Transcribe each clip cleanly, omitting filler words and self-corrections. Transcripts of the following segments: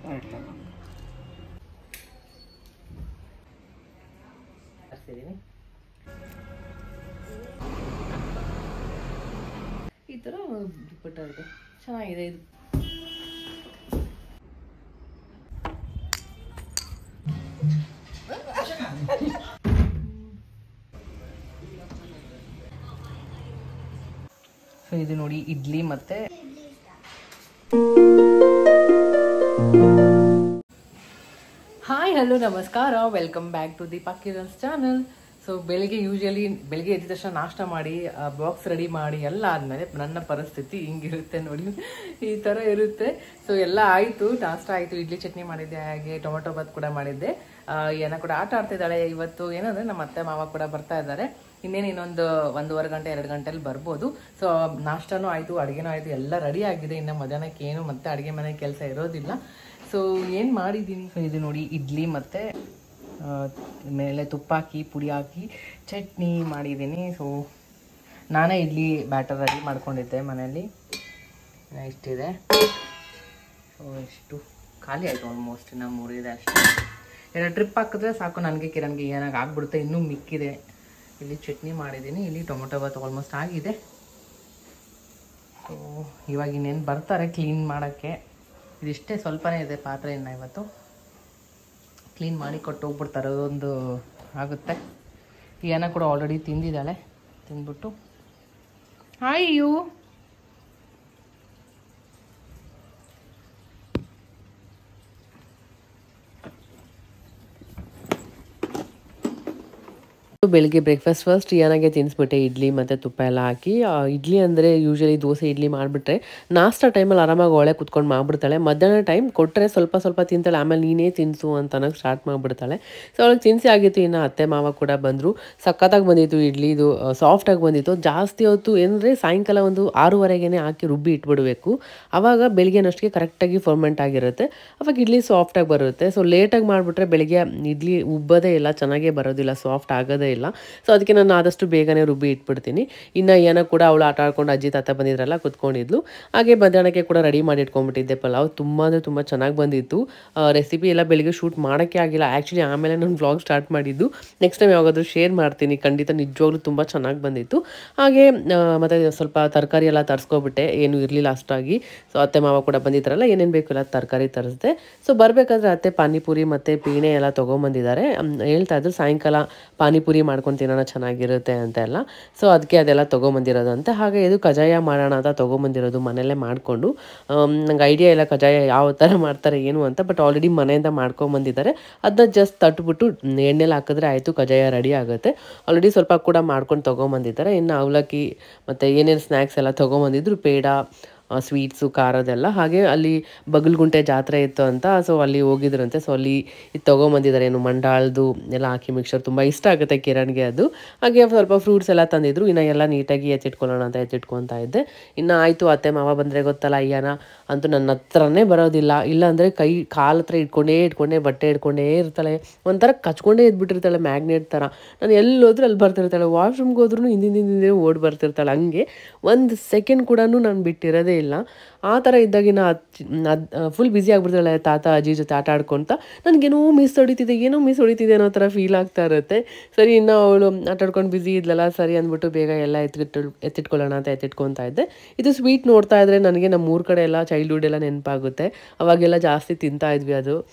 ಈ ಥರ ದುಪ್ಪಟ್ಟ ಇದೆ, ಚೆನ್ನಾಗಿದೆ ಇದು. ಸೊ ಇದು ನೋಡಿ ಇಡ್ಲಿ ಮತ್ತೆ ಹಾಯ್ ಹಲೋ ನಮಸ್ಕಾರ, welcome back to Deepa Kiran's channel. So ಬೆಳಿಗ್ಗೆ ಎದ್ದ ತಕ್ಷಣ ನಾಷ್ಟ ಮಾಡಿ ಬಾಕ್ಸ್ ರೆಡಿ ಮಾಡಿ ಎಲ್ಲ ಆದಮೇಲೆ ನನ್ನ ಪರಿಸ್ಥಿತಿ ಹಿಂಗಿರುತ್ತೆ ನೋಡಿ, ಈ ಥರ ಇರುತ್ತೆ. ಸೊ ಎಲ್ಲ ಆಯಿತು, ನಾಷ್ಟ ಆಯಿತು, ಇಡ್ಲಿ ಚಟ್ನಿ ಮಾಡಿದ್ದೆ, ಹಾಗೆ ಟೊಮೆಟೊ ಬಾತ್ ಕೂಡ ಮಾಡಿದ್ದೆ. ಏನ ಕೂಡ ಆಟ ಆಡ್ತಿದ್ದಾಳೆ ಇವತ್ತು. ಏನಂದರೆ ನಮ್ಮ ಅತ್ತೆ ಮಾವ ಕೂಡ ಬರ್ತಾ ಇದ್ದಾರೆ. ಇನ್ನೊಂದು 1.5 ಗಂಟೆ 2 ಗಂಟೆಯಲ್ಲಿ ಬರ್ಬೋದು. ಸೊ ನಾಷ್ಟನೂ ಆಯಿತು, ಅಡುಗೆನೂ ಆಯಿತು, ಎಲ್ಲ ರೆಡಿ ಆಗಿದೆ. ಇನ್ನು ಮಧ್ಯಾಹ್ನಕ್ಕೆ ಏನು ಮತ್ತೆ ಅಡುಗೆ ಮನೆ ಕೆಲಸ ಇರೋದಿಲ್ಲ. ಸೊ ಏನು ಮಾಡಿದ್ದೀನಿ, ಸೊ ಇದು ನೋಡಿ ಇಡ್ಲಿ ಮತ್ತು ಮೇಲೆ ತುಪ್ಪ ಹಾಕಿ ಪುಡಿ ಹಾಕಿ ಚಟ್ನಿ ಮಾಡಿದ್ದೀನಿ. ಸೊ ನಾನೇ ಇಡ್ಲಿ ಬ್ಯಾಟರ್ ರೆಡಿ ಮಾಡ್ಕೊಂಡಿದ್ದೆ ಮನೆಯಲ್ಲಿ. ಇಷ್ಟಿದೆ. ಸೊ ಎಷ್ಟು ಖಾಲಿ ಆಯಿತು, ಆಲ್ಮೋಸ್ಟ್ ಇನ್ನು 3 ಇದೆ ಅಷ್ಟೇ. 2 ಟ್ರಿಪ್ ಹಾಕಿದ್ರೆ ಸಾಕು ನನಗೆ, ಕಿರಣ್ಗೆ ಏನಾಗಿ ಆಗ್ಬಿಡುತ್ತೆ. ಇನ್ನೂ ಮಿಕ್ಕಿದೆ. ಇಲ್ಲಿ ಚಟ್ನಿ ಮಾಡಿದ್ದೀನಿ, ಇಲ್ಲಿ ಟೊಮೊಟೊ ಬಾತ್ ಆಲ್ಮೋಸ್ಟ್ ಆಗಿದೆ. ಸೊ ಇವಾಗ ಇನ್ನೇನು ಬರ್ತಾರೆ ಕ್ಲೀನ್ ಮಾಡೋಕ್ಕೆ. ಇದಿಷ್ಟೇ, ಸ್ವಲ್ಪನೇ ಇದೆ ಪಾತ್ರೆ. ಇನ್ನು ಇವತ್ತು ಕ್ಲೀನ್ ಮಾಡಿ ಕೊಟ್ಟು ಹೋಗ್ಬಿಡ್ತಾರೆ, ಅದೊಂದು ಆಗುತ್ತೆ. ಏನ ಕೂಡ ಆಲ್ರೆಡಿ ತಿಂದಿದ್ದಾಳೆ. ತಿಂದ್ಬಿಟ್ಟು ಅಯ್ಯೋ ಬೆಳಿಗ್ಗೆ ಬ್ರೇಕ್ಫಾಸ್ಟ್ ಫಸ್ಟ್ ಏನಾಗೆ ತಿನ್ನಿಸ್ಬಿಟ್ಟೆ, ಇಡ್ಲಿ ಮತ್ತು ತುಪ್ಪ ಎಲ್ಲ ಹಾಕಿ. ಇಡ್ಲಿ ಅಂದರೆ ಯೂಶ್ವಲಿ ದೋಸೆ ಇಡ್ಲಿ ಮಾಡಿಬಿಟ್ರೆ ನಾಷ್ಟ ಟೈಮಲ್ಲಿ ಆರಾಮಾಗಿ ಒಳ್ಳೆ ಕುತ್ಕೊಂಡು ಮಾಡಿಬಿಡ್ತಾಳೆ. ಮಧ್ಯಾಹ್ನ ಟೈಮ್ ಕೊಟ್ಟರೆ ಸ್ವಲ್ಪ ತಿಂತಾಳೆ, ಆಮೇಲೆ ನೀನೇ ತಿನ್ನಿಸು ಅಂತ ಅನ್ನೋಕ್ಕೆ ಸ್ಟಾರ್ಟ್ ಮಾಡಿಬಿಡ್ತಾಳೆ. ಸೊ ಅವಳಿಗೆ ತಿನ್ನಿಸಿ ಆಗಿತ್ತು. ಇನ್ನು ಅತ್ತೆ ಮಾವ ಕೂಡ ಬಂದರು. ಸಖತ್ತಾಗಿ ಬಂದಿತ್ತು ಇಡ್ಲಿ, ಇದು ಸಾಫ್ಟಾಗಿ ಬಂದಿತ್ತು. ಜಾಸ್ತಿ ಹೊತ್ತು ಏನಂದರೆ ಸಾಯಂಕಾಲ ಒಂದು 6:30ಗೆ ಹಾಕಿ ರುಬ್ಬಿ ಇಟ್ಬಿಡಬೇಕು. ಆವಾಗ ಬೆಳಿಗ್ಗೆನಷ್ಟಿಗೆ ಕರೆಕ್ಟಾಗಿ ಫರ್ಮೆಂಟ್ ಆಗಿರುತ್ತೆ, ಅವಾಗ ಇಡ್ಲಿ ಸಾಫ್ಟಾಗಿ ಬರುತ್ತೆ. ಸೊ ಲೇಟಾಗಿ ಮಾಡಿಬಿಟ್ರೆ ಬೆಳಿಗ್ಗೆ ಇಡ್ಲಿ ಉಬ್ಬೋದೇ ಇಲ್ಲ, ಚೆನ್ನಾಗೇ ಬರೋದಿಲ್ಲ, ಸಾಫ್ಟ್ ಆಗೋದೇ ಇಲ್ಲ. ಸೊ ಅದಕ್ಕೆ ನಾನು ಆದಷ್ಟು ಬೇಗನೆ ರುಬ್ಬಿ ಇಟ್ಬಿಡ್ತೀನಿ. ಇನ್ನು ಏನೋ ಕೂಡ ಅವಳು ಆಟ ಆಡ್ಕೊಂಡು ಅಜ್ಜಿ ತಾತ ಬಂದಿದ್ರಲ್ಲ ಕುತ್ಕೊಂಡಿದ್ಲು. ಹಾಗೆ ಮಧ್ಯಾಹ್ನಕ್ಕೆ ಕೂಡ ರೆಡಿ ಮಾಡಿ ಇಟ್ಕೊಂಡ್ಬಿಟ್ಟಿದ್ದೆ ಪಲಾವ್. ತುಂಬ ಅಂದರೆ ತುಂಬ ಚೆನ್ನಾಗಿ ಬಂದಿತ್ತು. ರೆಸಿಪಿ ಎಲ್ಲ ಬೆಳಿಗ್ಗೆ ಶೂಟ್ ಮಾಡೋಕ್ಕೆ ಆಗಿಲ್ಲ ಆ್ಯಕ್ಚುಲಿ, ಆಮೇಲೆ ನಾನು ವ್ಲಾಗ್ ಸ್ಟಾರ್ಟ್ ಮಾಡಿದ್ದು. ನೆಕ್ಸ್ಟ್ ಟೈಮ್ ಯಾವಾಗಾದರೂ ಶೇರ್ ಮಾಡ್ತೀನಿ, ಖಂಡಿತ ನಿಜವಾಗ್ಲೂ ತುಂಬ ಚೆನ್ನಾಗಿ ಬಂದಿತ್ತು. ಹಾಗೆ ಮತ್ತು ಸ್ವಲ್ಪ ತರಕಾರಿ ಎಲ್ಲ ತರಿಸ್ಕೊಬಿಟ್ಟೆ, ಏನು ಇರಲಿಲ್ಲ ಅಷ್ಟಾಗಿ. ಸೊ ಅತ್ತೆ ಮಾವ ಕೂಡ ಬಂದಿದ್ರಲ್ಲ, ಏನೇನು ಬೇಕು ಎಲ್ಲ ತರಕಾರಿ ತರಿಸಿದೆ. ಸೊ ಬರಬೇಕಾದ್ರೆ ಅತ್ತೆ ಪಾನಿಪುರಿ ಮತ್ತು ಪೀಣೆ ಎಲ್ಲ ತೊಗೊಂಬಂದಿದ್ದಾರೆ. ಹೇಳ್ತಾ ಇದ್ರು ಸಾಯಂಕಾಲ ಪಾನಿಪುರಿ ಮಾಡ್ಕೊಂಡು ತಿನ್ನೋಣ ಚೆನ್ನಾಗಿರುತ್ತೆ ಅಂತೆಲ್ಲ. ಸೊ ಅದಕ್ಕೆ ಅದೆಲ್ಲ ತೊಗೊಂಬಂದಿರೋದು ಅಂತ. ಹಾಗೆ ಇದು ಕಜಾಯ ಮಾಡೋಣ ಅಂತ ತೊಗೊಂಬಂದಿರೋದು ಮನೆಯಲ್ಲೇ ಮಾಡಿಕೊಂಡು. ನಂಗೆ ಐಡಿಯಾ ಇಲ್ಲ ಕಜಾಯ ಯಾವ ಥರ ಮಾಡ್ತಾರೆ ಏನು ಅಂತ, ಬಟ್ ಆಲ್ರೆಡಿ ಮನೆಯಿಂದ ಮಾಡ್ಕೊಂಬಂದಿದ್ದಾರೆ. ಅದನ್ನ ಜಸ್ಟ್ ತಟ್ಬಿಟ್ಟು ಎಣ್ಣೆಲಿ ಹಾಕಿದ್ರೆ ಆಯಿತು, ಕಜಾಯ ರೆಡಿ ಆಗುತ್ತೆ. ಆಲ್ರೆಡಿ ಸ್ವಲ್ಪ ಕೂಡ ಮಾಡ್ಕೊಂಡು ತೊಗೊಂಬಂದಿದ್ದಾರೆ. ಇನ್ನು ಅವಲಕ್ಕಿ ಮತ್ತು ಏನೇನು ಸ್ನ್ಯಾಕ್ಸ್ ಎಲ್ಲ ತೊಗೊಂಬಂದಿದ್ರು, ಪೇಡ, ಸ್ವೀಟ್ಸು, ಖಾರದೆಲ್ಲ. ಹಾಗೆ ಅಲ್ಲಿ ಬಗಲ್ಗುಂಟೆ ಜಾತ್ರೆ ಇತ್ತು ಅಂತ, ಸೊ ಅಲ್ಲಿ ಹೋಗಿದ್ರಂತೆ. ಸೊ ಅಲ್ಲಿ ಇದು ತೊಗೊಂಬಂದಿದ್ದಾರೆ, ಏನು ಮಂಡಾಳದು ಎಲ್ಲ ಹಾಕಿ ಮಿಕ್ಸರ್. ತುಂಬ ಇಷ್ಟ ಆಗುತ್ತೆ ಕಿರಣ್ಗೆ ಅದು. ಹಾಗೆ ಸ್ವಲ್ಪ ಫ್ರೂಟ್ಸ್ ಎಲ್ಲ ತಂದಿದ್ರು. ಇನ್ನು ಎಲ್ಲ ನೀಟಾಗಿ ಎತ್ತಿಟ್ಕೊಳ್ಳೋಣ ಅಂತ ಎತ್ತಿಟ್ಕೊತಾ ಇದ್ದೆ. ಇನ್ನು ಆಯಿತು, ಅತ್ತೆ ಮಾವ ಬಂದರೆ ಗೊತ್ತಲ್ಲ, ಅಯ್ಯನ ಅಂತೂ ನನ್ನ ಹತ್ರನೇ ಬರೋದಿಲ್ಲ. ಇಲ್ಲಾಂದರೆ ಕಾಲ ಹತ್ರ ಇಟ್ಕೊಂಡೇ ಬಟ್ಟೆ ಇಟ್ಕೊಂಡೇ ಇರ್ತಾಳೆ. ಒಂಥರ ಕಚ್ಕೊಂಡೇ ಇದ್ಬಿಟ್ಟಿರ್ತಾಳೆ, ಮ್ಯಾಗ್ನೆಟ್ ಥರ. ನಾನು ಎಲ್ಲೋದ್ರೂ ಅಲ್ಲಿ ಬರ್ತಿರ್ತಾಳೆ, ವಾಶ್ರೂಮ್ಗೆ ಹೋದ್ರೂ ಹಿಂದಿನ ಓಡಿ ಬರ್ತಿರ್ತಾಳೆ. ಹಂಗೆ ಒಂದು ಸೆಕೆಂಡ್ ಕೂಡ ನಾನು ಬಿಟ್ಟಿರೋದೇ ಇಲ್ಲ. ಆ ಥರ ಇದ್ದಾಗಿನ ಫುಲ್ ಬ್ಯುಸಿ ಆಗಿಬಿಡ್ತಾಳೆ ತಾತ ಅಜ್ಜಿ ಜೊತೆ ಆಟ ಆಡ್ಕೊತ. ನನಗೇನೋ ಮಿಸ್ ಹೊಡಿತಿದೆ ಅನ್ನೋ ಥರ ಫೀಲ್ ಆಗ್ತಾ ಇರುತ್ತೆ. ಸರಿ, ಇನ್ನು ಅವಳು ಆಟ ಆಡ್ಕೊಂಡು ಬ್ಯುಸಿ ಇದ್ಲಲ್ಲ, ಸರಿ ಅಂದ್ಬಿಟ್ಟು ಬೇಗ ಎಲ್ಲ ಎತ್ತಿಟ್ಕೊಳ್ಳೋಣ ಅಂತ ಎತ್ತಿಟ್ಕೊತಾ ಇದ್ದೆ. ಇದು ಸ್ವೀಟ್ ನೋಡ್ತಾ ಇದ್ದರೆ ನನಗೆ ನಮ್ಮ ಊರ ಕಡೆ ಎಲ್ಲ ಚೈಲ್ಡ್ಹುಡ್ ಎಲ್ಲ ನೆನಪಾಗುತ್ತೆ. ಅವಾಗೆಲ್ಲ ಜಾಸ್ತಿ ತಿಂತಾ ಇದ್ವಿ.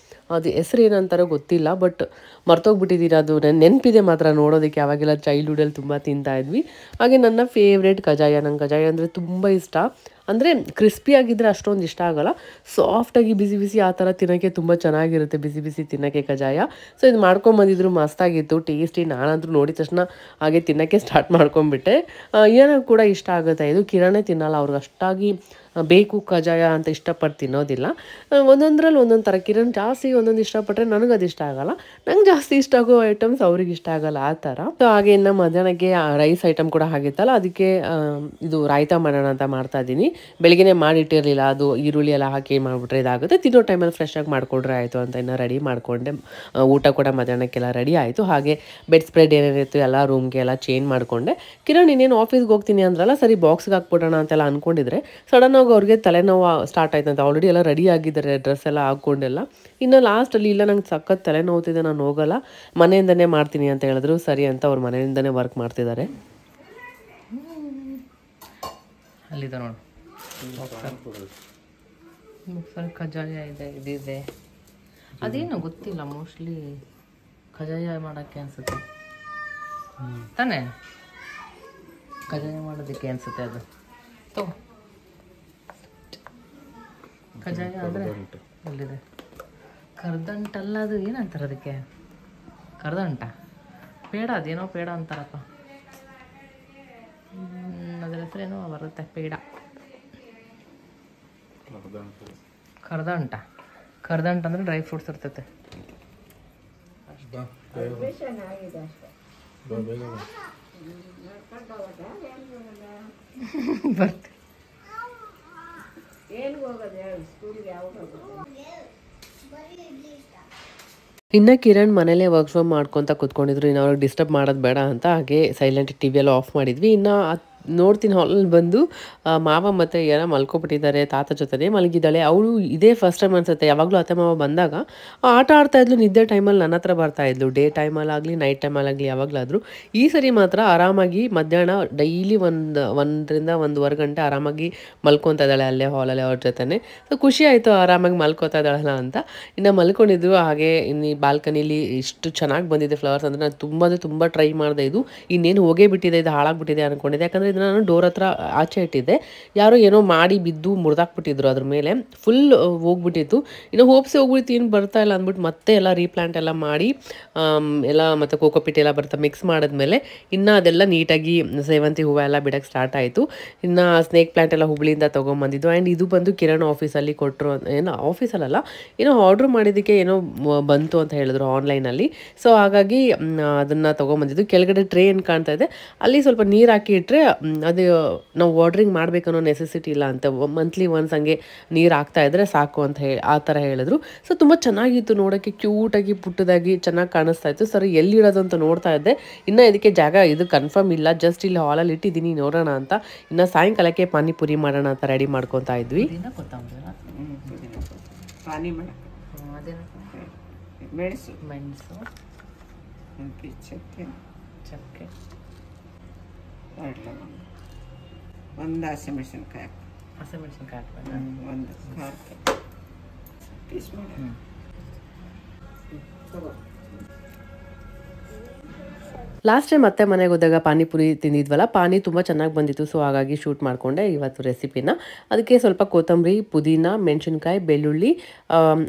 ಅದು ಹೆಸರು ಏನಂತಾರೋ ಗೊತ್ತಿಲ್ಲ, ಬಟ್ ಮರ್ತೋಗ್ಬಿಟ್ಟಿದ್ದೀನಿ. ಅದು ನೆನಪಿದೆ ಮಾತ್ರ ನೋಡೋದಕ್ಕೆ. ಅವಾಗೆಲ್ಲ ಚೈಲ್ಡ್ಹುಡಲ್ಲಿ ತುಂಬ ತಿಂತಾ ಇದ್ವಿ. ಹಾಗೆ ನನ್ನ ಫೇವ್ರೇಟ್ ಕಜಾಯ. ನಂಗೆ ಕಜಾಯ ಅಂದರೆ ತುಂಬ ಇಷ್ಟ. ಅಂದರೆ ಕ್ರಿಸ್ಪಿಯಾಗಿದ್ದರೆ ಅಷ್ಟೊಂದು ಇಷ್ಟ ಆಗೋಲ್ಲ, ಸಾಫ್ಟಾಗಿ ಬಿಸಿ ಆ ಥರ ತಿನ್ನೋಕ್ಕೆ ತುಂಬ ಚೆನ್ನಾಗಿರುತ್ತೆ, ಬಿಸಿ ತಿನ್ನೋಕ್ಕೆ ಕಜಾಯ. ಸೊ ಇದು ಮಾಡ್ಕೊಂಬಂದಿದ್ರು, ಮಸ್ತಾಗಿತ್ತು, ಟೇಸ್ಟಿ. ನಾನಂತೂ ನೋಡಿದ ತಕ್ಷಣ ಹಾಗೆ ತಿನ್ನೋಕ್ಕೆ ಸ್ಟಾರ್ಟ್ ಮಾಡ್ಕೊಂಬಿಟ್ಟೆ. ಏನೋ ಕೂಡ ಇಷ್ಟ ಆಗುತ್ತೆ. ಇದು ಕಿರಣೇ ತಿನ್ನಲ್ಲ, ಅವ್ರಿಗೆ ಅಷ್ಟಾಗಿ ಬೇಕು ಕಜಾಯ ಅಂತ ಇಷ್ಟಪಟ್ಟು ತಿನ್ನೋದಿಲ್ಲ. ಒಂದೊಂದರಲ್ಲಿ ಒಂದೊಂದು ಥರ. ಕಿರಣ್ ಜಾಸ್ತಿ ಒಂದೊಂದು ಇಷ್ಟಪಟ್ಟರೆ ನನಗೆ ಅದು ಇಷ್ಟ ಆಗೋಲ್ಲ, ನಂಗೆ ಜಾಸ್ತಿ ಇಷ್ಟ ಆಗೋ ಐಟಮ್ಸ್ ಅವ್ರಿಗೆ ಇಷ್ಟ ಆಗೋಲ್ಲ, ಆ ಥರ. ಸೊ ಹಾಗೆ ಇನ್ನು ಮಧ್ಯಾಹ್ನಕ್ಕೆ ರೈಸ್ ಐಟಮ್ ಕೂಡ ಆಗಿತ್ತಲ್ಲ, ಅದಕ್ಕೆ ಇದು ರಾಯ್ತ ಮಾಡೋಣ ಅಂತ ಮಾಡ್ತಾಯಿದ್ದೀನಿ. ಬೆಳಗ್ಗೆ ಮಾಡಿಟ್ಟಿರಲಿಲ್ಲ, ಅದು ಈರುಳ್ಳಿ ಎಲ್ಲ ಹಾಕಿ ಮಾಡಿಬಿಟ್ರೆ ಇದಾಗುತ್ತೆ. ತಿನ್ನೋ ಟೈಮಲ್ಲಿ ಫ್ರೆಶಾಗಿ ಮಾಡಿಕೊಂಡ್ರೆ ಆಯಿತು ಅಂತ ಇನ್ನು ರೆಡಿ ಮಾಡಿಕೊಂಡೆ. ಊಟ ಕೂಡ ಮಧ್ಯಾಹ್ನಕ್ಕೆಲ್ಲ ರೆಡಿ ಆಯಿತು. ಹಾಗೆ ಬೆಡ್ ಸ್ಪ್ರೆಡ್ ಏನೇನಿತ್ತು ಎಲ್ಲ ರೂಮ್ಗೆ ಎಲ್ಲ ಚೇಂಜ್ ಮಾಡಿಕೊಂಡೆ. ಕಿರಣ್ ಇನ್ನೇನು ಆಫೀಸ್ಗೆ ಹೋಗ್ತೀನಿ ಅಂದ್ರಲ್ಲ, ಸರಿ ಬಾಕ್ಸ್ಗೆ ಹಾಕ್ಬಿಡೋಣ ಅಂತೆಲ್ಲ ಅಂದ್ಕೊಂಡಿದ್ರೆ ಸಡನ್ ಹೋಗೋ ಅವ್ರಿಗೆ ತಲೆನೋವು ಸ್ಟಾರ್ಟ್ ಆಯ್ತಂತೆ. ಆಲ್ರೆಡಿ ಎಲ್ಲ ರೆಡಿ ಆಗಿದ್ದಾರೆ, ಡ್ರೆಸ್ ಎಲ್ಲ ಹಾಕ್ಕೊಂಡೆಲ್ಲ. ಇನ್ನು ಲಾಸ್ಟಲ್ಲಿ ಇಲ್ಲ ನಂಗೆ ಸಖತ್ ತಲೆನೋವ್ತಿದೆ, ನಾನು ಹೋಗಲ್ಲ, ಮನೆಯಿಂದನೇ ಮಾಡ್ತೀನಿ ಅಂತ ಹೇಳಿದ್ರು. ಸರಿ ಅಂತ ಅವ್ರು ಮನೆಯಿಂದನೇ ವರ್ಕ್ ಮಾಡ್ತಿದ್ದಾರೆ. ಅಲ್ಲಿದೆ ನೋಡು, ಕಜ್ಜಾಯ ಇದೆ, ಇದಿದೆ. ಅದೇನು ಗೊತ್ತಿಲ್ಲ, ಮೋಸ್ಟ್ಲಿ ಕಜ್ಜಾಯ ಮಾಡೋಕ್ಕೆ ಅನಿಸುತ್ತೆ ತಾನೇ, ಕಜ್ಜಾಯ ಮಾಡೋದಕ್ಕೆ ಅನಿಸುತ್ತೆ ಅದು. ತಗೋ, ಕಜ್ಜಾಯ ಆದರೆ ಎಲ್ಲಿದೆ? ಕರ್ದಂಟಲ್ಲ, ಅದು ಏನಂತಾರೆ ಅದಕ್ಕೆ? ಕರ್ದಂಟ, ಪೇಡ, ಅದೇನೋ ಪೇಡ ಅಂತಾರಪ್ಪ, ಅದ್ರ ಹೆಸರೇನೋ ಬರುತ್ತೆ, ಪೇಡ, ಕರ್ದಂಟ. ಕರ್ದಂಟ ಅಂದರೆ ಡ್ರೈ ಫ್ರೂಟ್ಸ್ ಇರ್ತೈತೆ. ಬರ್ತೆ ಇನ್ನು ಕಿರಣ್ ಮನೇಲೇ ವರ್ಕ್ ಫ್ರಮ್ ಮಾಡ್ಕೊತ ಕೂತ್ಕೊಂಡಿದ್ರು. ಇನ್ನು ಅವ್ರಿಗೆ ಡಿಸ್ಟರ್ಬ್ ಮಾಡೋದು ಬೇಡ ಅಂತ ಹಾಗೆ ಸೈಲೆಂಟ್ ಟಿ ವಿ ಎಲ್ಲ ಆಫ್ ಮಾಡಿದ್ವಿ. ಇನ್ನು ನೋಡ್ತೀನಿ ಹಾಲಲ್ಲಿ ಬಂದು ಮಾವ ಮತ್ತು ಏನೋ ಮಲ್ಕೊಬಿಟ್ಟಿದ್ದಾರೆ, ತಾತ ಜೊತೆನೇ ಮಲಗಿದ್ದಾಳೆ. ಅವಳು ಇದೇ ಫಸ್ಟ್ ಟೈಮ್ ಅನ್ಸುತ್ತೆ, ಯಾವಾಗಲೂ ಅತ್ತೆ ಮಾವ ಬಂದಾಗ ಆಟ ಆಡ್ತಾಯಿದ್ಲು, ನಿದ್ದೆ ಟೈಮಲ್ಲಿ ನನ್ನ ಹತ್ರ ಬರ್ತಾಯಿದ್ಲು, ಡೇ ಟೈಮಲ್ಲಾಗಲಿ ನೈಟ್ ಟೈಮಲ್ಲಾಗಲಿ ಯಾವಾಗಲಾದರೂ. ಈ ಸರಿ ಮಾತ್ರ ಆರಾಮಾಗಿ ಮಧ್ಯಾಹ್ನ ಡೈಲಿ 1 ರಿಂದ 1.5 ಗಂಟೆ ಆರಾಮಾಗಿ ಮಲ್ಕೊತಾ ಇದ್ದಾಳೆ ಅಲ್ಲೇ ಹಾಲಲ್ಲಿ ಅವ್ರ ಜೊತೆನೇ. ಸೊ ಖುಷಿ ಆಯಿತು ಆರಾಮಾಗಿ ಮಲ್ಕೋತಾ ಇದ್ದಾಳಲ್ಲ ಅಂತ. ಇನ್ನು ಮಲ್ಕೊಂಡಿದ್ರು. ಹಾಗೆ ಇನ್ನು ಬಾಲ್ಕನಿಲಿ ಇಷ್ಟು ಚೆನ್ನಾಗಿ ಬಂದಿದೆ ಫ್ಲವರ್ಸ್ ಅಂದರೆ ನಾನು ತುಂಬ ಟ್ರೈ ಮಾಡಿದೆ. ಇದು ಇನ್ನೇನು ಹೋಗೇ ಬಿಟ್ಟಿದೆ, ಇದು ಹಾಳಾಗ್ಬಿಟ್ಟಿದೆ ಅಂದ್ಕೊಂಡಿದ್ದೆ. ಯಾಕಂದರೆ ಇದನ್ನ ನಾನು ಡೋರ್ ಹತ್ರ ಆಚೆ ಇಟ್ಟಿದ್ದೆ, ಯಾರೋ ಏನೋ ಮಾಡಿ ಬಿದ್ದು ಮುರಿದಾಕ್ಬಿಟ್ಟಿದ್ರು, ಅದ್ರ ಮೇಲೆ ಫುಲ್ ಹೋಗ್ಬಿಟ್ಟಿತ್ತು. ಇನ್ನು ಹೋಗ್ಬಿಟ್ಟು ಏನು ಬರ್ತಾ ಇಲ್ಲ ಅಂದ್ಬಿಟ್ಟು ಮತ್ತೆ ಎಲ್ಲ ರೀಪ್ಲಾಂಟ್ ಎಲ್ಲ ಮಾಡಿ ಎಲ್ಲ ಮತ್ತು ಕೋಕೋಪಿಟ್ ಎಲ್ಲ ಬರ್ತಾ ಮಿಕ್ಸ್ ಮಾಡಿದ್ಮೇಲೆ ಇನ್ನು ಅದೆಲ್ಲ ನೀಟಾಗಿ ಸೇವಂತಿ ಹೂವು ಎಲ್ಲ ಬಿಡೋಕ್ಕೆ ಸ್ಟಾರ್ಟ್ ಆಯಿತು. ಇನ್ನು ಸ್ನೇಕ್ ಪ್ಲಾಂಟ್ ಎಲ್ಲ ಹುಬ್ಳಿಯಿಂದ ತೊಗೊಂಬಂದಿದ್ದು. ಆ್ಯಂಡ್ ಇದು ಬಂದು ಕಿರಣ್ ಆಫೀಸಲ್ಲಿ ಕೊಟ್ಟರು, ಏನೋ ಆಫೀಸಲ್ಲ, ಏನೋ ಆರ್ಡ್ರ್ ಮಾಡಿದ್ದಕ್ಕೆ ಏನೋ ಬಂತು ಅಂತ ಹೇಳಿದ್ರು ಆನ್ಲೈನಲ್ಲಿ. ಸೊ ಹಾಗಾಗಿ ಅದನ್ನು ತೊಗೊಂಬಂದಿದ್ದು. ಕೆಳಗಡೆ ಟ್ರೇ ಏನು ಕಾಣ್ತಾ ಇದೆ, ಅಲ್ಲಿ ಸ್ವಲ್ಪ ನೀರು ಹಾಕಿ ಇಟ್ಟರೆ ಅದು ನಾವು ವಾಟ್ರಿಂಗ್ ಮಾಡಬೇಕನ್ನೋ ನೆಸೆಸಿಟಿ ಇಲ್ಲ ಅಂತ, ಮಂತ್ಲಿ ಒನ್ಸ್ ಹಂಗೆ ನೀರು ಹಾಕ್ತಾ ಇದ್ರೆ ಸಾಕು ಅಂತ ಆ ಥರ ಹೇಳಿದ್ರು. ಸೊ ತುಂಬ ಚೆನ್ನಾಗಿತ್ತು ನೋಡೋಕ್ಕೆ, ಕ್ಯೂಟಾಗಿ ಪುಟ್ಟದಾಗಿ ಚೆನ್ನಾಗಿ ಕಾಣಿಸ್ತಾ ಇತ್ತು. ಸರಿ ಎಲ್ಲಿಡೋದು ಅಂತ ನೋಡ್ತಾ ಇದ್ದೆ. ಇನ್ನು ಇದಕ್ಕೆ ಜಾಗ ಇದು ಕನ್ಫರ್ಮ್ ಇಲ್ಲ, ಜಸ್ಟ್ ಇಲ್ಲಿ ಹಾಲಲ್ಲಿ ಇಟ್ಟಿದ್ದೀನಿ, ನೋಡೋಣ ಅಂತ. ಇನ್ನು ಸಾಯಂಕಾಲಕ್ಕೆ ಪಾನಿಪುರಿ ಮಾಡೋಣ ಅಂತ ರೆಡಿ ಮಾಡ್ಕೊತಾ ಇದ್ವಿ. ಮೆಣಸು ಚಕ್ಕೆ ಒಂದು ಹಸಿಮೆಣಸಿನ್ಕಾಯಿ ಒಂದು ಪೀಸ್ ಮಾಡಿ ಲಾಸ್ಟ್ ಟೈಮ್ ಮತ್ತೆ ಮನೆಗೆ ಹೋದಾಗ ಪಾನಿಪುರಿ ತಿಂದಿದ್ವಲ್ಲ, ಪಾನಿ ತುಂಬ ಚೆನ್ನಾಗಿ ಬಂದಿತ್ತು. ಸೊ ಹಾಗಾಗಿ ಶೂಟ್ ಮಾಡಿಕೊಂಡೆ ಇವತ್ತು ರೆಸಿಪಿನ. ಅದಕ್ಕೆ ಸ್ವಲ್ಪ ಕೊತ್ತಂಬರಿ, ಪುದೀನ, ಮೆಣಸಿನ್ಕಾಯಿ, ಬೆಳ್ಳುಳ್ಳಿ,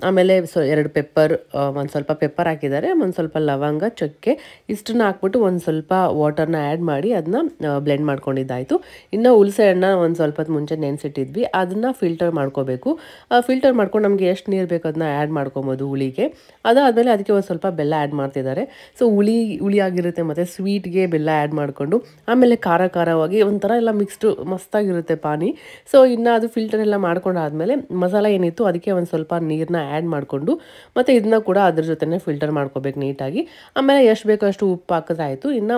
ಆಮೇಲೆ 2 ಪೆಪ್ಪರ್, ಒಂದು ಸ್ವಲ್ಪ ಪೆಪ್ಪರ್ ಹಾಕಿದ್ದಾರೆ, ಒಂದು ಸ್ವಲ್ಪ ಲವಂಗ, ಚಕ್ಕೆ, ಇಷ್ಟನ್ನ ಹಾಕ್ಬಿಟ್ಟು ಒಂದು ಸ್ವಲ್ಪ ವಾಟರ್ನ ಆ್ಯಡ್ ಮಾಡಿ ಅದನ್ನ ಬ್ಲೆಂಡ್ ಮಾಡ್ಕೊಂಡಿದ್ದಾಯಿತು. ಇನ್ನು ಹುಣಸೆ ಹಣ್ಣು ಒಂದು ಸ್ವಲ್ಪ ಹೊತ್ತು ಮುಂಚೆ ನೆನೆಸಿಟ್ಟಿದ್ವಿ, ಅದನ್ನು ಫಿಲ್ಟರ್ ಮಾಡ್ಕೋಬೇಕು. ಫಿಲ್ಟರ್ ಮಾಡ್ಕೊಂಡು ನಮಗೆ ಎಷ್ಟು ನೀರು ಬೇಕು ಅದನ್ನ ಆ್ಯಡ್ ಮಾಡ್ಕೊಬೋದು ಹುಳಿಗೆ. ಅದಾದಮೇಲೆ ಅದಕ್ಕೆ ಒಂದು ಸ್ವಲ್ಪ ಬೆಲ್ಲ ಆ್ಯಡ್ ಮಾಡ್ತಿದ್ದಾರೆ. ಸೊ ಹುಳಿ ಆಗಿರುತ್ತೆ ಮತ್ತು ಸ್ವೀಟ್ಗೆ ಬೆಲ್ಲ ಆ್ಯಡ್ ಮಾಡಿಕೊಂಡು ಆಮೇಲೆ ಖಾರವಾಗಿ ಒಂಥರ ಎಲ್ಲ ಮಿಕ್ಸ್ಡು ಮಸ್ತಾಗಿರುತ್ತೆ ಪಾನಿ. ಸೊ ಇನ್ನು ಅದು ಫಿಲ್ಟರ್ ಎಲ್ಲ ಮಾಡ್ಕೊಂಡಾದ್ಮೇಲೆ ಮಸಾಲ ಏನಿತ್ತು ಅದಕ್ಕೆ ಒಂದು ಸ್ವಲ್ಪ ನೀರನ್ನ ಆ್ಯಡ್ ಮಾಡಿಕೊಂಡು ಮತ್ತು ಇದನ್ನ ಕೂಡ ಅದ್ರ ಜೊತೆನೇ ಫಿಲ್ಟರ್ ಮಾಡ್ಕೋಬೇಕು ನೀಟಾಗಿ. ಆಮೇಲೆ ಎಷ್ಟು ಬೇಕೋ ಅಷ್ಟು ಉಪ್ಪು ಹಾಕಿದ್ರಾಯಿತು. ಇನ್ನು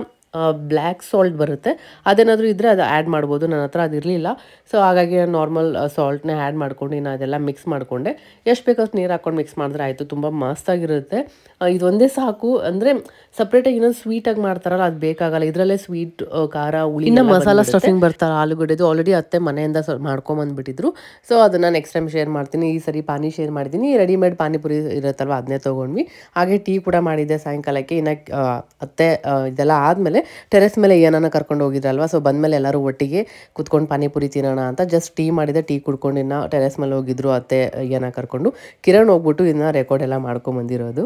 ಬ್ಲ್ಯಾಕ್ ಸಾಲ್ಟ್ ಬರುತ್ತೆ, ಅದೇನಾದರೂ ಇದ್ದರೆ ಅದು ಆ್ಯಡ್ ಮಾಡ್ಬೋದು. ನನ್ನ ಹತ್ರ ಅದಿರಲಿಲ್ಲ, ಸೊ ಹಾಗಾಗಿ ನಾರ್ಮಲ್ ಸಾಲ್ಟ್ನೇ ಆ್ಯಡ್ ಮಾಡ್ಕೊಂಡು ಇನ್ನು ಅದೆಲ್ಲ ಮಿಕ್ಸ್ ಮಾಡಿಕೊಂಡೆ. ಎಷ್ಟು ಬೇಕಷ್ಟು ನೀರು ಹಾಕ್ಕೊಂಡು ಮಿಕ್ಸ್ ಮಾಡಿದ್ರೆ ಆಯಿತು. ತುಂಬ ಮಸ್ತಾಗಿರುತ್ತೆ. ಇದೊಂದೇ ಸಾಕು, ಅಂದರೆ ಸಪ್ರೇಟಾಗಿ ಇನ್ನೊಂದು ಸ್ವೀಟಾಗಿ ಮಾಡ್ತಾರಲ್ಲ ಅದು ಬೇಕಾಗಲ್ಲ. ಇದರಲ್ಲೇ ಸ್ವೀಟ್, ಖಾರ, ಹುಳಿ, ಇನ್ನು ಮಸಾಲ ಸ್ಟಫಿಂಗ್ ಬರ್ತಾರೆ ಆಲೂಗಡ್ಡೆದು. ಆಲ್ರೆಡಿ ಅತ್ತೆ ಮನೆಯಿಂದ ಮಾಡ್ಕೊಂಬಂದುಬಿಟ್ಟಿದ್ರು. ಸೊ ಅದನ್ನು ನೆಕ್ಸ್ಟ್ ಟೈಮ್ ಶೇರ್ ಮಾಡ್ತೀನಿ. ಈ ಸರಿ ಪಾನಿ ಶೇರ್ ಮಾಡಿದ್ದೀನಿ. ರೆಡಿಮೇಡ್ ಪಾನಿಪುರಿ ಇರುತ್ತಲ್ವ ಅದನ್ನೇ ತೊಗೊಂಡ್ವಿ. ಹಾಗೆ ಟೀ ಕೂಡ ಮಾಡಿದ್ದೆ ಸಾಯಂಕಾಲಕ್ಕೆ. ಇನ್ನು ಅತ್ತೆ ಇದೆಲ್ಲ ಆದಮೇಲೆ ಟೆರೆಸ್ ಮೇಲೆ ಏನಾನ ಕರ್ಕೊಂಡು ಹೋಗಿದ್ರಲ್ವ, ಸೊ ಬಂದಮೇಲೆ ಎಲ್ಲರೂ ಒಟ್ಟಿಗೆ ಕುತ್ಕೊಂಡು ಪಾನಿಪುರಿ ತಿನ್ನೋಣ ಅಂತ ಜಸ್ಟ್ ಟೀ ಮಾಡಿದೆ. ಟೀ ಕುಡ್ಕೊಂಡು ಇನ್ನು ಟೆರೆಸ್ ಮೇಲೆ ಹೋಗಿದ್ರು ಅತ್ತೆ ಏನ ಕರ್ಕೊಂಡು. ಕಿರಣ್ ಹೋಗ್ಬಿಟ್ಟು ಇನ್ನು ರೆಕಾರ್ಡ್ ಎಲ್ಲ ಮಾಡ್ಕೊಂಬಂದಿರೋದು.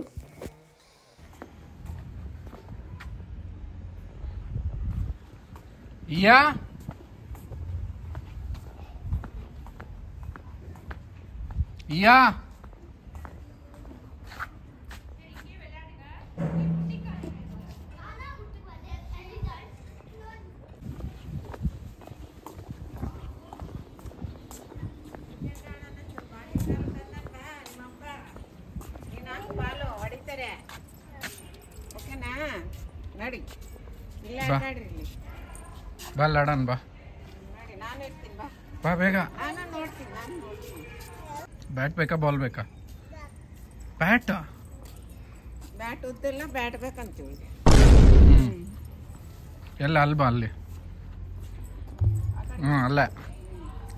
ನಡಿ ಬಾ ಲಾಡನ್ ಬಾ ಬಾ ಬೇಗ. ಬ್ಯಾಟ್ ಬೇಕಾ ಬಾಲ್ ಬೇಕಾ? ಬ್ಯಾಟ್ ಬ್ಯಾಟ್ ಉದ್ದಿಲ್ಲ, ಬ್ಯಾಟ್ ಬೇಕಂತೀವಿ. ಎಲ್ಲ ಅಲ್ಬಾ ಅಲ್ಲಿ. ಅಲ್ಲ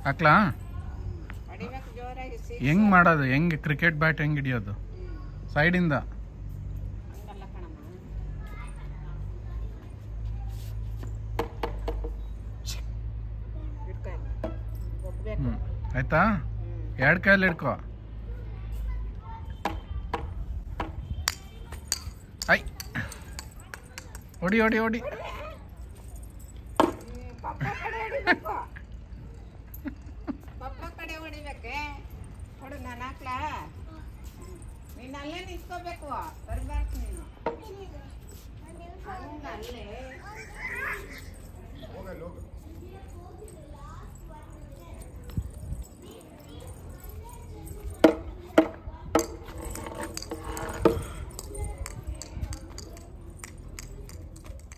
ಹಾಕ್ಲಾ? ಹೊಡಿಬೇಕು ಜೋರಾಗಿ. ಹೆಂಗ್ ಮಾಡೋದು? ಹೆಂಗೆ ಕ್ರಿಕೆಟ್ ಬ್ಯಾಟ್ ಹೆಂಗ್ ಹಿಡಿಯೋದು? ಸೈಡಿಂದ ಹಂಗಲ್ಲ ಕಣಮ್ಮ. ಒಪ್ಬೇಕು. ಆಯ್ತಾ? ಎರಡು ಕೈಯಲ್ಲಿ ಹಿಡ್ಕೊ. ಐ ಹೊಡಿ ಹೊಡಿ ಹೊಡಿ. ಪಪ್ಪ ಕಡೆ ಹೊಡಿಬೇಕು. ಪಪ್ಪ ಕಡೆ ಹೊಡಿಬೇಕೆ? ಹೊಡು, ನಾನು ಹಾಕ್ಲಾ? ನೀನು ಅಲ್ಲೇ ನಿಂತ್ಕೋಬೇಕು, ಬರ್ಬಾರ್ದು ನೀನು. ಹಂಗಲ್ಲೇ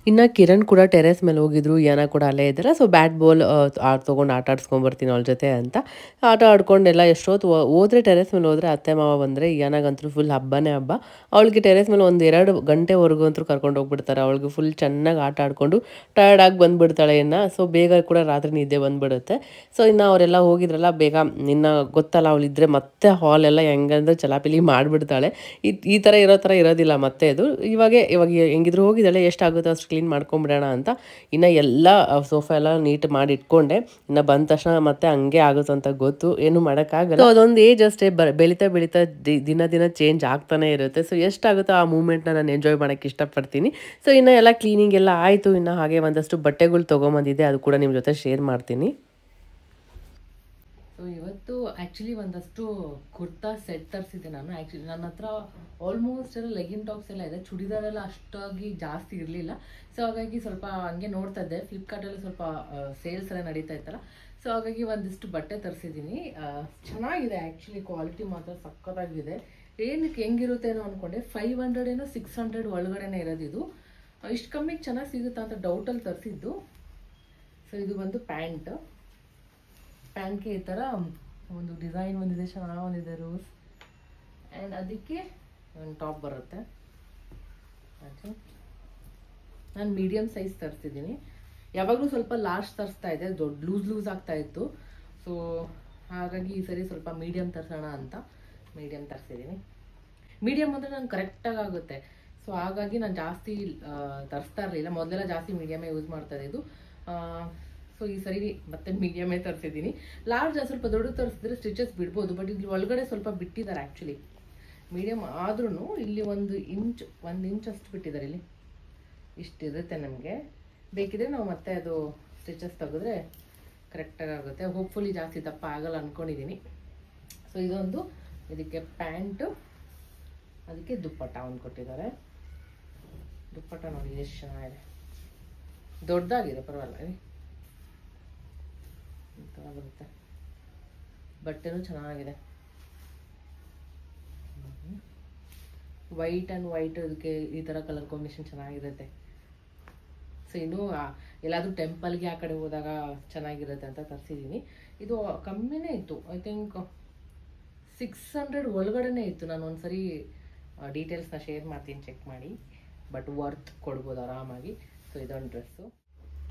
ಇನ್ನು ಕಿರಣ್ ಕೂಡ ಟೆರೆಸ್ ಮೇಲೆ ಹೋಗಿದ್ರು, ಯಾನ ಕೂಡ ಅಲ್ಲೇ ಇದ್ದಾರೆ. ಸೊ ಬ್ಯಾಟ್ ಬಾಲ್ ತೊಗೊಂಡು ಆಟ ಆಡ್ಸ್ಕೊಂಬರ್ತೀನಿ ಅವಳ ಜೊತೆ ಅಂತ ಆಟ ಆಡ್ಕೊಂಡೆಲ್ಲ ಎಷ್ಟೊತ್ತು ಹೋದ್ರೆ ಟೆರೆಸ್ ಮೇಲೆ ಹೋದರೆ ಅತ್ತೆ ಮಾವ ಬಂದರೆ ಯಾನಾಗಂತೂ ಫುಲ್ ಹಬ್ಬನೇ ಹಬ್ಬ. ಅವಳಿಗೆ ಟೆರೆಸ್ ಮೇಲೆ ಒಂದು 2 ಗಂಟೆವರೆಗೂ ಅಂತೂ ಕರ್ಕೊಂಡು ಹೋಗ್ಬಿಡ್ತಾರೆ. ಅವಳಿಗೆ ಫುಲ್ ಚೆನ್ನಾಗಿ ಆಟ ಆಡಿಕೊಂಡು ಟಯರ್ಡಾಗಿ ಬಂದುಬಿಡ್ತಾಳೆ ಇನ್ನು. ಸೊ ಬೇಗ ಕೂಡ ರಾತ್ರಿ ನಿದ್ದೆ ಬಂದುಬಿಡುತ್ತೆ. ಸೊ ಇನ್ನು ಅವರೆಲ್ಲ ಹೋಗಿದ್ರಲ್ಲ, ಬೇಗ ಇನ್ನು ಗೊತ್ತಲ್ಲ ಅವಳಿದ್ರೆ ಮತ್ತೆ ಹಾಲೆಲ್ಲ ಹೆಂಗಂದ್ರೆ ಚಲಾಪಿಲಿ ಮಾಡಿಬಿಡ್ತಾಳೆ. ಈ ಥರ ಇರೋ ಥರ ಇರೋದಿಲ್ಲ ಮತ್ತೆ ಅದು. ಇವಾಗ ಹೆಂಗಿದ್ರು ಹೋಗಿದ್ದಾಳೆ, ಎಷ್ಟಾಗುತ್ತೋ ಅಷ್ಟು ಕ್ಲೀನ್ ಮಾಡ್ಕೊಂಬಿಡೋಣ ಅಂತ ಇನ್ನು ಎಲ್ಲ ಸೋಫಾ ಎಲ್ಲ ನೀಟ್ ಮಾಡಿ ಇಟ್ಕೊಂಡೆ. ಇನ್ನು ಬಂದ ತಕ್ಷಣ ಮತ್ತೆ ಹಂಗೆ ಆಗುತ್ತೆ ಅಂತ ಗೊತ್ತು, ಏನು ಮಾಡೋಕ್ಕಾಗಲ್ಲ. ಅದೊಂದು ಏಜ್ ಅಷ್ಟೇ, ಬೆಳೀತಾ ಬೆಳೀತಾ ದಿನ ಚೇಂಜ್ ಆಗ್ತಾನೆ ಇರುತ್ತೆ. ಸೊ ಎಷ್ಟಾಗುತ್ತೋ ಆ ಮೂಮೆಂಟ್ನ ನಾನು ಎಂಜಾಯ್ ಮಾಡೋಕ್ಕೆ ಇಷ್ಟಪಡ್ತೀನಿ. ಸೊ ಇನ್ನು ಎಲ್ಲ ಕ್ಲೀನಿಂಗ್ ಎಲ್ಲ ಆಯಿತು. ಇನ್ನು ಹಾಗೆ ಒಂದಷ್ಟು ಬಟ್ಟೆಗಳು ತೊಗೊಂಬಂದಿದ್ದೆ, ಅದು ಕೂಡ ನಿಮ್ಮ ಜೊತೆ ಶೇರ್ ಮಾಡ್ತೀನಿ. ಸೊ ಇವತ್ತು ಆ್ಯಕ್ಚುಲಿ ಒಂದಷ್ಟು ಕುರ್ತಾ ಸೆಟ್ ತರಿಸಿದ್ದೆ ನಾನು. ಆ್ಯಕ್ಚುಲಿ ನನ್ನ ಹತ್ರ ಆಲ್ಮೋಸ್ಟ್ ಎಲ್ಲ ಲೆಗಿನ್ ಟಾಪ್ಸ್ ಎಲ್ಲ ಇದೆ, ಚೂಡಿದಾರೆಲ್ಲ ಅಷ್ಟಾಗಿ ಜಾಸ್ತಿ ಇರಲಿಲ್ಲ. ಸೊ ಹಾಗಾಗಿ ಸ್ವಲ್ಪ ಹಂಗೆ ನೋಡ್ತಾ ಇದ್ದೆ, ಫ್ಲಿಪ್ಕಾರ್ಟಲ್ಲಿ ಸ್ವಲ್ಪ ಸೇಲ್ಸ್ ಎಲ್ಲ ನಡೀತಾ ಇತ್ತಲ್ಲ. ಸೊ ಹಾಗಾಗಿ ಒಂದಿಷ್ಟು ಬಟ್ಟೆ ತರಿಸಿದ್ದೀನಿ. ಚೆನ್ನಾಗಿದೆ ಆ್ಯಕ್ಚುಲಿ, ಕ್ವಾಲಿಟಿ ಮಾತ್ರ ಸಕ್ಕತ್ತಾಗಿದೆ. ಏನಕ್ಕೆ ಹೆಂಗಿರುತ್ತೇನೋ ಅಂದ್ಕೊಂಡೆ, 500 ಏನೋ 600 ಒಳಗಡೆನೇ ಇರೋದು ಇದು. ಇಷ್ಟು ಕಮ್ಮಿಗೆ ಚೆನ್ನಾಗಿ ಸಿಗುತ್ತಾ ಅಂತ ಡೌಟಲ್ಲಿ ತರಿಸಿದ್ದು. ಸೊ ಇದು ಬಂದು ಪ್ಯಾಂಟ್ಗೆ ಈ ಥರ ಒಂದು ಡಿಸೈನ್ ಬಂದಿದೆ, ಚೆನ್ನಾಗಿ ಬಂದಿದೆ ರೋಸ್. ಆ್ಯಂಡ್ ಅದಕ್ಕೆ ಒಂದು ಟಾಪ್ ಬರುತ್ತೆ. ನಾನು ಮೀಡಿಯಮ್ ಸೈಜ್ ತರಿಸಿದ್ದೀನಿ. ಯಾವಾಗಲೂ ಸ್ವಲ್ಪ ಲಾರ್ಜ್ ತರಿಸ್ತಾ ಇದೆ, ದೊಡ್ಡ ಲೂಸ್ ಆಗ್ತಾ ಇತ್ತು. ಸೊ ಹಾಗಾಗಿ ಈ ಸರಿ ಸ್ವಲ್ಪ ಮೀಡಿಯಮ್ ತರಿಸೋಣ ಅಂತ ಮೀಡಿಯಮ್ ತರಿಸಿದ್ದೀನಿ. ಮೀಡಿಯಮ್ ಅಂದರೆ ನಂಗೆ ಕರೆಕ್ಟಾಗಿ ಆಗುತ್ತೆ. ಸೊ ಹಾಗಾಗಿ ನಾನು ಜಾಸ್ತಿ ತರಿಸ್ತಾ ಇರಲಿಲ್ಲ, ಮೊದಲೆಲ್ಲ ಜಾಸ್ತಿ ಮೀಡಿಯಮೇ ಯೂಸ್ ಮಾಡ್ತಾ ಇದ್ದು. ಸೊ ಈ ಸರಿ ಮತ್ತೆ ಮೀಡಿಯಮೇ ತರಿಸಿದ್ದೀನಿ. ಲಾರ್ಜ್ ಸ್ವಲ್ಪ ದೊಡ್ಡ ತರಿಸಿದ್ರೆ ಸ್ಟಿಚಸ್ ಬಿಡ್ಬೋದು, ಬಟ್ ಇಲ್ಲಿ ಒಳಗಡೆ ಸ್ವಲ್ಪ ಬಿಟ್ಟಿದ್ದಾರೆ ಆ್ಯಕ್ಚುಲಿ. ಮೀಡಿಯಮ್ ಆದ್ರೂ ಇಲ್ಲಿ 1 ಇಂಚ್ ಅಷ್ಟು ಬಿಟ್ಟಿದ್ದಾರೆ. ಇಲ್ಲಿ ಇಷ್ಟಿರುತ್ತೆ. ನಮಗೆ ಬೇಕಿದ್ರೆ ನಾವು ಮತ್ತೆ ಅದು ಸ್ಟಿಚಸ್ ತೆಗೆದ್ರೆ ಕರೆಕ್ಟಾಗಿ ಆಗುತ್ತೆ. ಹೋಪ್ಫುಲಿ ಜಾಸ್ತಿ ದಪ್ಪ ಆಗಲ್ಲ ಅಂದ್ಕೊಂಡಿದ್ದೀನಿ. ಸೊ ಇದೊಂದು, ಇದಕ್ಕೆ ಪ್ಯಾಂಟು, ಅದಕ್ಕೆ ದುಪ್ಪಟ್ಟ ಒಂದು ಕೊಟ್ಟಿದ್ದಾರೆ. ದುಪ್ಪಟ್ಟ ನೋಡಿ ಎಷ್ಟು ಚೆನ್ನಾಗಿದೆ, ದೊಡ್ಡದಾಗಿದೆ, ಪರವಾಗಿಲ್ಲ. ಈ ಥರ ಬರುತ್ತೆ. ಬಟ್ಟೆನೂ ಚೆನ್ನಾಗಿದೆ, ವೈಟ್ ಆ್ಯಂಡ್ ವೈಟ್, ಅದಕ್ಕೆ ಈ ಥರ ಕಲರ್ ಕಾಂಬಿನೇಷನ್ ಚೆನ್ನಾಗಿರುತ್ತೆ. ಸೊ ಇನ್ನು ಎಲ್ಲಾದರೂ ಟೆಂಪಲ್ಗೆ ಆ ಕಡೆ ಹೋದಾಗ ಚೆನ್ನಾಗಿರುತ್ತೆ ಅಂತ ತರಿಸಿದ್ದೀನಿ. ಇದು ಕಮ್ಮಿನೇ ಇತ್ತು, ಐ ಥಿಂಕ್ 600 ಒಳಗಡೆನೇ ಇತ್ತು. ನಾನು ಒಂದ್ಸರಿ ಡೀಟೇಲ್ಸ್ನ ಶೇರ್ ಮಾಡ್ತೀನಿ, ಚೆಕ್ ಮಾಡಿ. ಬಟ್ ವರ್ತ್ ಕೊಡ್ಬೋದು ಆರಾಮಾಗಿ. ಸೊ ಇದೊಂದು ಡ್ರೆಸ್ಸು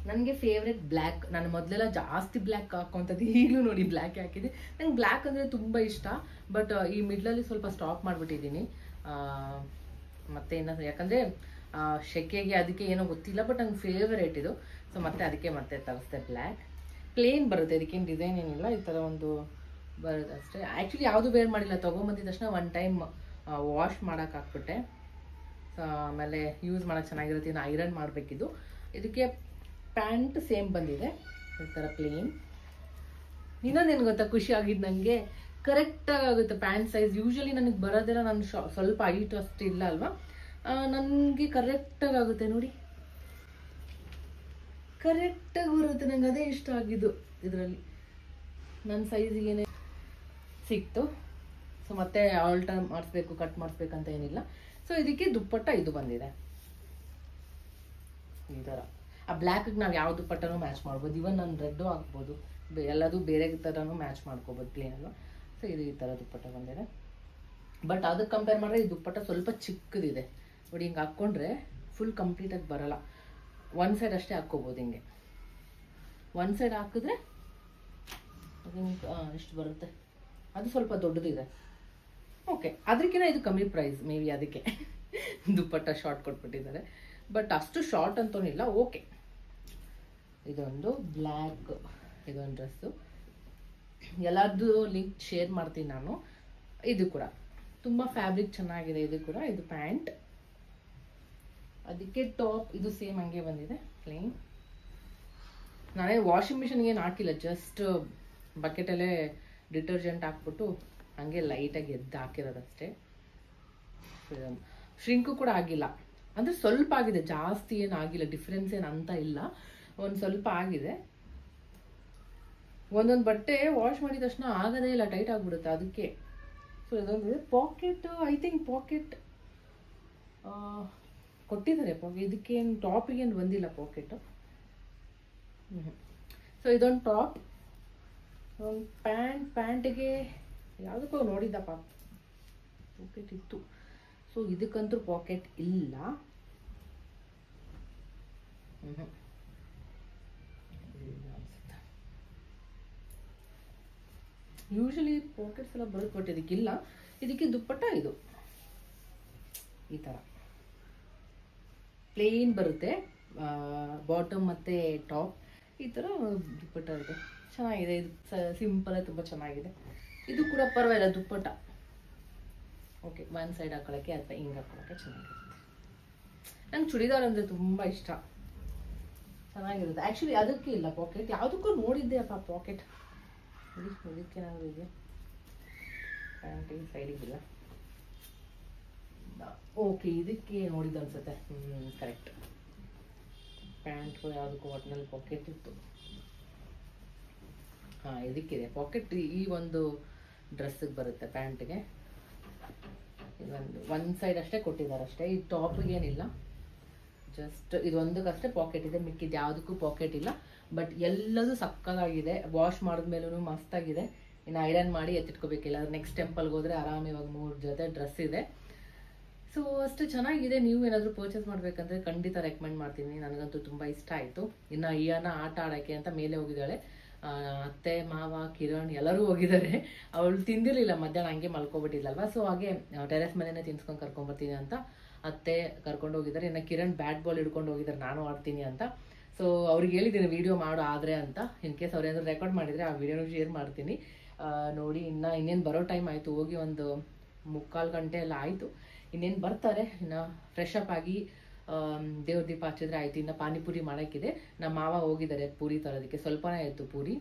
ನನಗೆ ಫೇವ್ರೆಟ್ ಬ್ಲ್ಯಾಕ್. ನಾನು ಮೊದಲೆಲ್ಲ ಜಾಸ್ತಿ ಬ್ಲ್ಯಾಕ್ ಹಾಕೋಂಥದ್ದು, ಈಗಲೂ ನೋಡಿ ಬ್ಲ್ಯಾಕ್ ಹಾಕಿದೆ. ನಂಗೆ ಬ್ಲ್ಯಾಕ್ ಅಂದರೆ ತುಂಬ ಇಷ್ಟ. ಬಟ್ ಈ ಮಿಡ್ಲಲ್ಲಿ ಸ್ವಲ್ಪ ಸ್ಟಾಪ್ ಮಾಡಿಬಿಟ್ಟಿದ್ದೀನಿ. ಮತ್ತು ಇನ್ನು ಯಾಕಂದರೆ ಶೆಕೆಗೆ ಅದಕ್ಕೆ ಏನೋ ಗೊತ್ತಿಲ್ಲ, ಬಟ್ ನಂಗೆ ಫೇವ್ರೇಟ್ ಇದು. ಸೊ ಮತ್ತೆ ತರಿಸ್ದೆ ಬ್ಲ್ಯಾಕ್. ಪ್ಲೇನ್ ಬರುತ್ತೆ, ಅದಕ್ಕೇನು ಡಿಸೈನ್ ಏನಿಲ್ಲ, ಈ ಥರ ಒಂದು ಬರುತ್ತೆ ಅಷ್ಟೇ. ಆ್ಯಕ್ಚುಲಿ ಯಾವುದು ವೇರ್ ಮಾಡಿಲ್ಲ, ತೊಗೊಂಬಂದಿದ ತಕ್ಷಣ 1 ಟೈಮ್ ವಾಶ್ ಮಾಡೋಕೆ ಹಾಕ್ಬಿಟ್ಟೆ. ಸೊ ಆಮೇಲೆ ಯೂಸ್ ಮಾಡೋಕ್ಕೆ ಚೆನ್ನಾಗಿರುತ್ತೆ, ಇನ್ನು ಐರನ್ ಮಾಡಬೇಕಿದ್ದು. ಇದಕ್ಕೆ ಪ್ಯಾಂಟ್ ಸೇಮ್ ಬಂದಿದೆ, ಈ ಥರ ಪ್ಲೇನ್. ಇನ್ನೊಂದೇನು ಗೊತ್ತಾ ಖುಷಿ ಆಗಿದ್ದು ನನಗೆ, ಕರೆಕ್ಟಾಗಿ ಆಗುತ್ತೆ ಪ್ಯಾಂಟ್ ಸೈಜ್. ಯೂಶ್ವಲಿ ನನಗೆ ಬರೋದೆಲ್ಲ ನಾನು ಸ್ವಲ್ಪ ಹೈಟ್ ಅಷ್ಟು ಇಲ್ಲ ಅಲ್ವಾ, ನನಗೆ ಕರೆಕ್ಟಾಗಿ ಆಗುತ್ತೆ ನೋಡಿ, ಕರೆಕ್ಟಾಗಿ ಬರುತ್ತೆ. ನಂಗೆ ಅದೇ ಇಷ್ಟ ಆಗಿದ್ದು ಇದರಲ್ಲಿ, ನನ್ನ ಸೈಜಿಗೇನೆ ಸಿಕ್ತು. ಸೊ ಮತ್ತೆ ಆಲ್ಟರ್ ಮಾಡಿಸ್ಬೇಕು, ಕಟ್ ಮಾಡಿಸ್ಬೇಕಂತ ಏನಿಲ್ಲ. ಸೊ ಇದಕ್ಕೆ ದುಪ್ಪಟ್ಟ ಇದು ಬಂದಿದೆ ಈ ಥರ. ಆ ಬ್ಲ್ಯಾಕಿಗೆ ನಾವು ಯಾವ ದುಪ್ಪಟ್ಟನೂ ಮ್ಯಾಚ್ ಮಾಡ್ಬೋದು. ಇವನ್ ನಾನು ರೆಡ್ಡು ಹಾಕ್ಬೋದು, ಎಲ್ಲದೂ ಬೇರೆ ಥರನೂ ಮ್ಯಾಚ್ ಮಾಡ್ಕೋಬೋದು ಪ್ಲೇನನ್ನು. ಸೊ ಇದು ಈ ಥರ ದುಪ್ಪಟ್ಟ ಬಂದಿದೆ. ಬಟ್ ಅದಕ್ಕೆ ಕಂಪೇರ್ ಮಾಡಿದ್ರೆ ಈ ದುಪ್ಪಟ್ಟ ಸ್ವಲ್ಪ ಚಿಕ್ಕದಿದೆ ನೋಡಿ. ಹಿಂಗೆ ಹಾಕ್ಕೊಂಡ್ರೆ ಫುಲ್ ಕಂಪ್ಲೀಟಾಗಿ ಬರೋಲ್ಲ, ಒನ್ ಸೈಡ್ ಅಷ್ಟೇ ಹಾಕ್ಕೋಬೋದು. ಹಿಂಗೆ ಒನ್ ಸೈಡ್ ಹಾಕಿದ್ರೆ ಎಷ್ಟು ಬರುತ್ತೆ, ಅದು ಸ್ವಲ್ಪ ದೊಡ್ಡದಿದೆ. ಓಕೆ, ಅದಕ್ಕಿಂತ ಇದು ಕಮ್ಮಿ ಪ್ರೈಸ್ ಮೇ ಬಿ, ಅದಕ್ಕೆ ದುಪ್ಪಟ್ಟ ಶಾರ್ಟ್ ಕೊಟ್ಬಿಟ್ಟಿದ್ದಾರೆ. ಬಟ್ ಅಷ್ಟು ಶಾರ್ಟ್ ಅಂತೋನಿಲ್ಲ, ಓಕೆ. ಇದೊಂದು ಬ್ಲ್ಯಾಕ್, ಇದೊಂದು ಡ್ರೆಸ್ಸು, ಎಲ್ಲರದ್ದು ಲಿಂಕ್ ಶೇರ್ ಮಾಡ್ತೀನಿ ನಾನು. ಇದು ಕೂಡ ತುಂಬ ಫ್ಯಾಬ್ರಿಕ್ ಚೆನ್ನಾಗಿದೆ. ಇದು ಕೂಡ, ಇದು ಪ್ಯಾಂಟ್, ಅದಕ್ಕೆ ಟಾಪ್ ಇದು ಸೇಮ್ ಹಂಗೆ ಬಂದಿದೆ ಪ್ಲೇನ್. ನಾನೇ ವಾಷಿಂಗ್ ಮಿಷಿನ್ಗೆ ಏನು ಹಾಕಿಲ್ಲ, ಜಸ್ಟ್ ಬಕೆಟಲ್ಲೇ ಡಿಟರ್ಜೆಂಟ್ ಹಾಕ್ಬಿಟ್ಟು ಹಂಗೆ ಲೈಟಾಗಿ ಎದ್ದು ಹಾಕಿರೋದಷ್ಟೇ. ಶ್ರಿಂಕು ಕೂಡ ಆಗಿಲ್ಲ, ಅಂದರೆ ಸ್ವಲ್ಪ ಆಗಿದೆ, ಜಾಸ್ತಿ ಏನು ಆಗಿಲ್ಲ, ಡಿಫ್ರೆನ್ಸ್ ಏನು ಅಂತ ಇಲ್ಲ, ಒಂದು ಸ್ವಲ್ಪ ಆಗಿದೆ. ಒಂದೊಂದು ಬಟ್ಟೆ ವಾಶ್ ಮಾಡಿದ ತಕ್ಷಣ ಆಗೋದೇ ಇಲ್ಲ, ಟೈಟ್ ಆಗಿಬಿಡುತ್ತೆ ಅದಕ್ಕೆ. ಸೊ ಇದೊಂದು ಪಾಕೆಟ್, ಐ ಥಿಂಕ್ ಪಾಕೆಟ್ ಕೊಟ್ಟಿದ್ದಾರೆ. ಪಾಕೆಟ್ ಇದಕ್ಕೇನು ಟಾಪಿಗೇನು ಬಂದಿಲ್ಲ ಪಾಕೆಟು. ಸೊ ಇದೊಂದು ಟಾಪ್, ಒಂದು ಪ್ಯಾಂಟಿಗೆ ಯಾವುದಕ್ಕೂ ನೋಡಿದ್ದಪ್ಪ ಪಾಕೆಟ್ ಇತ್ತು. ಸೊ ಇದಕ್ಕಂತೂ ಪಾಕೆಟ್ ಇಲ್ಲ. ಯೂಶಲಿ ಪಾಕೆಟ್ಸ್ ಎಲ್ಲ ಬರುತ್ತೆ, ಬಟ್ ಇದಕ್ಕಿಲ್ಲ. ಇದಕ್ಕೆ ದುಪ್ಪಟ್ಟ ಇದು ಈ ಥರ ಪ್ಲೇನ್ ಬರುತ್ತೆ, ಬಾಟಮ್ ಮತ್ತು ಟಾಪ್ ಈ ಥರ ದುಪ್ಪಟ್ಟ ಇದೆ. ಚೆನ್ನಾಗಿದೆ, ಇದು ಸಿಂಪಲ್, ತುಂಬ ಚೆನ್ನಾಗಿದೆ. ಇದು ಕೂಡ ಪರವಾಗಿಲ್ಲ ದುಪ್ಪಟ್ಟ. ಓಕೆ, ಒನ್ ಸೈಡ್ ಹಾಕೊಳ್ಳೋಕ್ಕೆ ಅಥವಾ ಹಿಂಗೆ ಹಾಕೊಳ್ಳೋಕ್ಕೆ ಚೆನ್ನಾಗಿರುತ್ತೆ. ನಂಗೆ ಚೂಡಿದಾರ್ ಅಂದರೆ ತುಂಬ ಇಷ್ಟ, ಚೆನ್ನಾಗಿರುತ್ತೆ. ಆ್ಯಕ್ಚುಲಿ ಅದಕ್ಕೆ ಇಲ್ಲ ಪಾಕೆಟ್, ಯಾವುದಕ್ಕೂ ನೋಡಿದ್ದೆ ಅಪ್ಪ ಪಾಕೆಟ್. ಇದಕ್ಕೇನಾದರೂ ಇದೆಯಾ? ಪ್ಯಾಂಟಿಗೆ ಸೈಡಿಗಿಲ್ಲ. ಓಕೆ, ಇದಕ್ಕೆ ನೋಡಿದ್ದು ಅನ್ಸುತ್ತೆ. ಕರೆಕ್ಟ್, ಪ್ಯಾಂಟ್ಗೂ ಯಾವುದಕ್ಕೂ ಒಟ್ಟಿನಲ್ಲಿ ಪಾಕೆಟ್ ಇತ್ತು. ಹಾಂ, ಇದಕ್ಕಿದೆ ಪಾಕೆಟ್. ಈ ಒಂದು ಡ್ರೆಸ್ಸಿಗೆ ಬರುತ್ತೆ, ಪ್ಯಾಂಟ್ಗೆ. ಇದೊಂದು ಒನ್ ಸೈಡ್ ಅಷ್ಟೇ ಕೊಟ್ಟಿದ್ದಾರೆ ಅಷ್ಟೇ. ಈ ಟಾಪಿಗೆ ಏನಿಲ್ಲ, ಜಸ್ಟ್ ಇದೊಂದಕ್ಕಷ್ಟೇ ಪಾಕೆಟ್ ಇದೆ, ಮಿಕ್ಕಿದ್ದು ಯಾವುದಕ್ಕೂ ಪಾಕೆಟ್ ಇಲ್ಲ. ಬಟ್ ಎಲ್ಲದೂ ಸಕ್ಕತ್ತಾಗಿದೆ, ವಾಶ್ ಮಾಡಿದ್ಮೇಲೂ ಮಸ್ತಾಗಿದೆ. ಇನ್ನು ಐರನ್ ಮಾಡಿ ಎತ್ತಿಟ್ಕೋಬೇಕಿಲ್ಲ. ನೆಕ್ಸ್ಟ್ ಟೆಂಪಲ್ಗೆ ಹೋದರೆ ಆರಾಮ. ಇವಾಗ 3 ಜೊತೆ ಡ್ರೆಸ್ ಇದೆ. ಸೊ ಅಷ್ಟು ಚೆನ್ನಾಗಿದೆ. ನೀವು ಏನಾದರೂ ಪರ್ಚೇಸ್ ಮಾಡಬೇಕಂದ್ರೆ ಖಂಡಿತ ರೆಕಮೆಂಡ್ ಮಾಡ್ತೀನಿ, ನನಗಂತೂ ತುಂಬ ಇಷ್ಟ ಆಯಿತು. ಇನ್ನು ಇಯಾನ ಆಟ ಆಡೋಕ್ಕೆ ಅಂತ ಮೇಲೆ ಹೋಗಿದ್ದಾಳೆ. ಅತ್ತೆ, ಮಾವ, ಕಿರಣ್ ಎಲ್ಲರೂ ಹೋಗಿದ್ದಾರೆ. ಅವಳು ತಿಂದಿರಲಿಲ್ಲ ಮಧ್ಯಾಹ್ನ, ಹಂಗೆ ಮಲ್ಕೊಬಿಟ್ಟಿಲ್ಲಲ್ವ. ಸೊ ಹಾಗೆ ಟೆರೆಸ್ ಮನೆಯೇ ತಿನ್ಸ್ಕೊಂಡು ಕರ್ಕೊಂಬರ್ತೀನಿ ಅಂತ ಅತ್ತೆ ಕರ್ಕೊಂಡು ಹೋಗಿದ್ದಾರೆ. ಇನ್ನು ಕಿರಣ್ ಬ್ಯಾಟ್ ಬಾಲ್ ಹಿಡ್ಕೊಂಡು ಹೋಗಿದ್ದಾರೆ, ನಾನು ಆಡ್ತೀನಿ ಅಂತ. ಸೊ ಅವ್ರಿಗೆ ಹೇಳಿದ್ದೀನಿ ವಿಡಿಯೋ ಮಾಡು ಆದರೆ ಅಂತ. ಇನ್ ಕೇಸ್ ಅವ್ರು ಏನಾದ್ರು ರೆಕಾರ್ಡ್ ಮಾಡಿದರೆ ಆ ವಿಡಿಯೋನು ಶೇರ್ ಮಾಡ್ತೀನಿ ನೋಡಿ. ಇನ್ನೇನು ಬರೋ ಟೈಮ್ ಆಯಿತು, ಹೋಗಿ ಒಂದು 3/4 ಗಂಟೆ ಎಲ್ಲ ಆಯಿತು. ಇನ್ನೇನು ಬರ್ತಾರೆ. ಇನ್ನು ಫ್ರೆಶ್ ಅಪ್ ಆಗಿ ದೇವ್ರ ದೀಪ ಹಚ್ಚಿದ್ರೆ ಆಯಿತು. ಇನ್ನು ಪಾನಿಪುರಿ ಮಾಡೋಕ್ಕಿದೆ. ನಮ್ಮ ಮಾವ ಹೋಗಿದ್ದಾರೆ ಪೂರಿ ತರೋದಕ್ಕೆ. ಸ್ವಲ್ಪನೇ ಆಯಿತು ಪೂರಿ,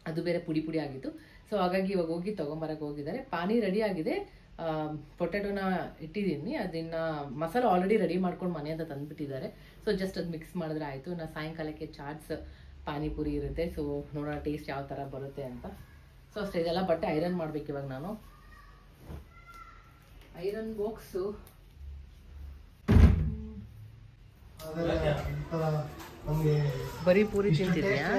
ಅದು ಬೇರೆ ಪುಡಿ ಪುಡಿ ಆಗಿತ್ತು. ಸೊ ಹಾಗಾಗಿ ಇವಾಗ ಹೋಗಿ ತೊಗೊಂಬರಕ್ಕೆ ಹೋಗಿದ್ದಾರೆ. ಪಾನಿ ರೆಡಿ ಆಗಿದೆ, ಪೊಟ್ಯಾಟೋನ ಇಟ್ಟಿದ್ದೀನಿ. ಅದನ್ನ ಮಸಾಲ ಆಲ್ರೆಡಿ ರೆಡಿ ಮಾಡ್ಕೊಂಡು ಮನೆಯಿಂದ ತಂದುಬಿಟ್ಟಿದ್ದಾರೆ. ಸೊ ಜಸ್ಟ್ ಅದು ಮಿಕ್ಸ್ ಮಾಡಿದ್ರೆ ಆಯಿತು. ಇನ್ನು ಸಾಯಂಕಾಲಕ್ಕೆ ಚಾಟ್ಸ್ ಪಾನಿಪುರಿ ಇರುತ್ತೆ. ಸೊ ನೋಡೋಣ ಟೇಸ್ಟ್ ಯಾವ ಥರ ಬರುತ್ತೆ ಅಂತ. ಸೊ ಅಷ್ಟೇ, ಇದೆಲ್ಲ ಬಟ್ಟೆ ಐರನ್ ಮಾಡ್ಬೇಕು ಇವಾಗ ನಾನು. ಐರನ್ ಬಾಕ್ಸು ಬರೀ ಪೂರಿ ತಿಂತಿದ್ಯಾ?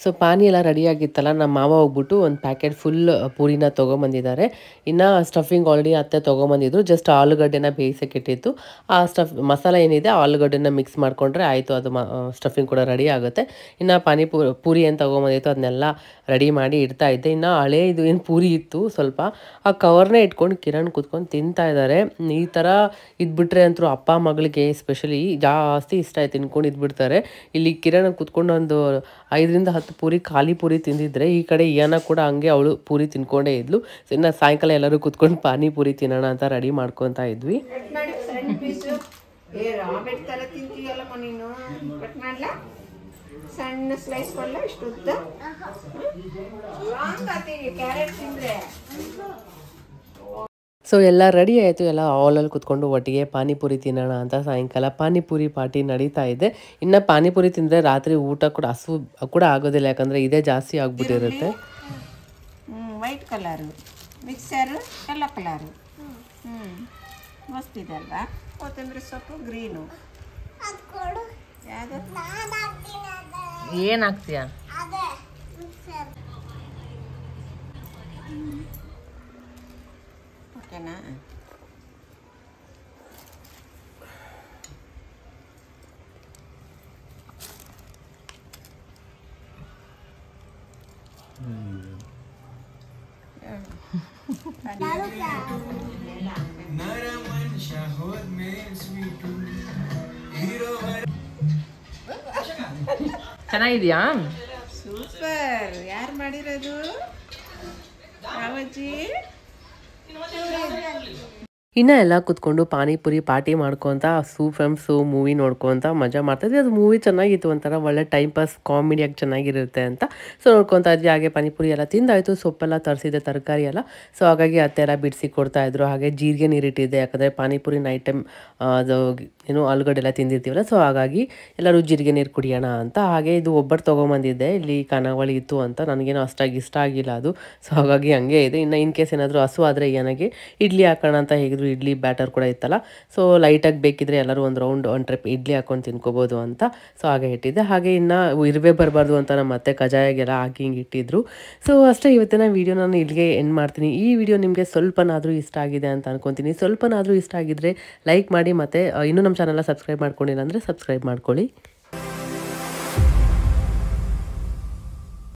ಸೊ ಪಾನಿ ಎಲ್ಲ ರೆಡಿಯಾಗಿತ್ತಲ್ಲ, ನಮ್ಮ ಮಾವ ಹೋಗ್ಬಿಟ್ಟು ಒಂದು ಪ್ಯಾಕೆಟ್ ಫುಲ್ ಪೂರಿನ ತೊಗೊಂಬಂದಿದ್ದಾರೆ. ಇನ್ನು ಸ್ಟಫಿಂಗ್ ಆಲ್ರೆಡಿ ಅತ್ತೆ ತೊಗೊಂಬಂದಿದ್ರು, ಜಸ್ಟ್ ಆಲೂಗಡ್ಡೆನ ಬೇಯಿಸೋಕೆ ಇಟ್ಟಿತ್ತು. ಆ ಮಸಾಲ ಏನಿದೆ ಆಲೂಗಡ್ಡೆನ ಮಿಕ್ಸ್ ಮಾಡಿಕೊಂಡ್ರೆ ಆಯಿತು, ಅದು ಸ್ಟಫಿಂಗ್ ಕೂಡ ರೆಡಿ ಆಗುತ್ತೆ. ಇನ್ನು ಪೂರಿ ಏನು ತೊಗೊಂಬಂದಿತ್ತು ಅದನ್ನೆಲ್ಲ ರೆಡಿ ಮಾಡಿ ಇಡ್ತಾ ಇದ್ದೆ. ಇನ್ನು ಹಳೇ ಇದು ಏನು ಪೂರಿ ಇತ್ತು ಸ್ವಲ್ಪ, ಆ ಕವರ್ನೇ ಇಟ್ಕೊಂಡು ಕಿರಣ್ ಕೂತ್ಕೊಂಡು ತಿಂತಾ ಇದ್ದಾರೆ. ಈ ಥರ ಇದ್ಬಿಟ್ರೆ ಅಂತೂ ಅಪ್ಪ ಮಗಳಿಗೆ ಸ್ಪೆಷಲಿ ಜಾಸ್ತಿ ಇಷ್ಟ ಆಯ್ತು, ತಿನ್ಕೊಂಡು ಇದ್ಬಿಡ್ತಾರೆ. ಇಲ್ಲಿ ಕಿರಣ್ ಕೂತ್ಕೊಂಡು ಒಂದು 5-10 ಪೂರಿ ಖಾಲಿ ಪೂರಿ ತಿಂದಿದ್ರೆ, ಈ ಕಡೆ ಇಯಾನ ಕೂಡ ಹಂಗೆ ಅವಳು ಪೂರಿ ತಿನ್ಕೊಂಡೇ ಇದ್ಲು. ಇನ್ನು ಸಾಯಂಕಾಲ ಎಲ್ಲರೂ ಕುತ್ಕೊಂಡು ಪಾನಿಪುರಿ ತಿನ್ನೋಣ ಅಂತ ರೆಡಿ ಮಾಡ್ಕೊತಾ ಇದ್ವಿ. ಸಣ್ಣ ಸ್ಲೈಸ್ ಕೊಡ್ಲ, ಇಷ್ಟು ಉದ್ದ ಕ್ಯಾರೆಟ್ ತಿಂದ್ರೆ. ಸೊ ಎಲ್ಲ ರೆಡಿ ಆಯಿತು, ಎಲ್ಲ ಹಾಲಲ್ಲಿ ಕುತ್ಕೊಂಡು ಒಟ್ಟಿಗೆ ಪಾನಿಪುರಿ ತಿನ್ನೋಣ ಅಂತ ಸಾಯಂಕಾಲ ಪಾನಿಪುರಿ ಪಾರ್ಟಿ ನಡೀತಾ ಇದೆ. ಇನ್ನು ಪಾನಿಪುರಿ ತಿಂದರೆ ರಾತ್ರಿ ಊಟ ಕೂಡ ಹಸು ಕೂಡ ಆಗೋದಿಲ್ಲ, ಯಾಕಂದರೆ ಇದೇ ಜಾಸ್ತಿ ಆಗ್ಬಿಟ್ಟಿರುತ್ತೆ. ವೈಟ್ ಕಲರು, ಮಿಕ್ಸರು ಎಲ್ಲ ಕಲರು. ಮಸ್ತ್ ಇದೆ ಅಲ್ವಾ? ಕೊತ್ತಂಬರಿ ಸೊಪ್ಪು ಗ್ರೀನು ಯಾವುದು ಏನು ಹಾಕ್ತೀಯಾ? ಓಕೆನಾ? ಚೆನ್ನಾಗಿದೆಯಾ? ಸೂಪರ್. ಯಾರು ಮಾಡಿರೋದು? ರಾಮಜ್ಜಿ. ಇನ್ನು ಎಲ್ಲ ಕೂತ್ಕೊಂಡು ಪಾನಿಪುರಿ ಪಾರ್ಟಿ ಮಾಡ್ಕೊತ ಫ್ರೆಂಡ್ಸು ಮೂವಿ ನೋಡ್ಕೊತ ಮಜಾ ಮಾಡ್ತಾಯಿದ್ವಿ. ಅದು ಮೂವಿ ಚೆನ್ನಾಗಿತ್ತು, ಒಂಥರ ಒಳ್ಳೆ ಟೈಮ್ ಪಾಸ್ ಕಾಮಿಡಿಯಾಗಿ ಚೆನ್ನಾಗಿರುತ್ತೆ ಅಂತ. ಸೊ ನೋಡ್ಕೊತಾ ಇದ್ವಿ. ಹಾಗೆ ಪಾನಿಪುರಿ ಎಲ್ಲ ತಿಂದಾಯಿತು. ಸೊಪ್ಪೆಲ್ಲ ತರಿಸಿದ್ದೆ, ತರಕಾರಿ ಎಲ್ಲ. ಸೊ ಹಾಗಾಗಿ ಅತ್ತೆ ಎಲ್ಲ ಬಿಡಿಸಿ ಕೊಡ್ತಾಯಿದ್ರು. ಹಾಗೆ ಜೀರಿಗೆ ನೀರಿಟ್ಟಿದ್ದೆ, ಯಾಕಂದರೆ ಪಾನಿಪುರಿ ನೈಟ್ ಟೈಮ್ ಅದು ಏನು ಆಲೂಗಡ್ಡೆ ಎಲ್ಲ ತಿಂದಿರ್ತೀವಲ್ಲ. ಸೊ ಹಾಗಾಗಿ ಎಲ್ಲರೂ ಜೀರಿಗೆ ನೀರು ಕುಡಿಯೋಣ ಅಂತ. ಹಾಗೆ ಇದು ಒಬ್ಬಟ್ಟು ತೊಗೊಂಬಂದಿದ್ದೆ, ಇಲ್ಲಿ ಖಾನಾವಳಿ ಇತ್ತು ಅಂತ. ನನಗೇನೋ ಅಷ್ಟಾಗಿ ಇಷ್ಟ ಆಗಿಲ್ಲ ಅದು. ಸೊ ಹಾಗಾಗಿ ಹಂಗೆ ಇದೆ. ಇನ್ನು ಇನ್ ಕೇಸ್ ಏನಾದರೂ ಹಸು ಆದರೆ ನನಗೆ ಇಡ್ಲಿ ಹಾಕೋಣ ಅಂತ ಹೇಗಿದ್ರು. ಇಡ್ಲಿ ಬ್ಯಾಟರ್ ಕೂಡ ಇತ್ತಲ್ಲ, ಸೊ ಲೈಟಾಗಿ ಬೇಕಿದ್ರೆ ಎಲ್ಲರೂ ಒಂದು ಟ್ರಿಪ್ ಇಡ್ಲಿ ಹಾಕೊಂಡು ತಿನ್ಕೋಬೋದು ಅಂತ. ಸೊ ಹಾಗೆ ಇಟ್ಟಿದ್ದೆ. ಹಾಗೆ ಇನ್ನು ಇರುವೆ ಬರಬಾರ್ದು ಅಂತ ನಮ್ಮ ಮತ್ತೆ ಕಜಾಯಾಗೆಲ್ಲ ಹಾಕಿ ಹಿಂಗೆ ಇಟ್ಟಿದ್ರು. ಸೊ ಅಷ್ಟೇ, ಇವತ್ತಿನ ವೀಡಿಯೋ ನಾನು ಇಲ್ಲಿಗೆ ಎಂಡ್ ಮಾಡ್ತೀನಿ. ಈ ವಿಡಿಯೋ ನಿಮಗೆ ಸ್ವಲ್ಪನಾದರೂ ಇಷ್ಟ ಆಗಿದೆ ಅಂತ ಅನ್ಕೊತೀನಿ. ಸ್ವಲ್ಪನಾದರೂ ಇಷ್ಟ ಆಗಿದ್ರೆ ಲೈಕ್ ಮಾಡಿ, ಮತ್ತು ಇನ್ನೂ ನಮ್ಮ ಚಾನಲ್ನ ಸಬ್ಸ್ಕ್ರೈಬ್ ಮಾಡ್ಕೊಂಡಿಲ್ಲ ಅಂದರೆ ಸಬ್ಸ್ಕ್ರೈಬ್ ಮಾಡ್ಕೊಳ್ಳಿ.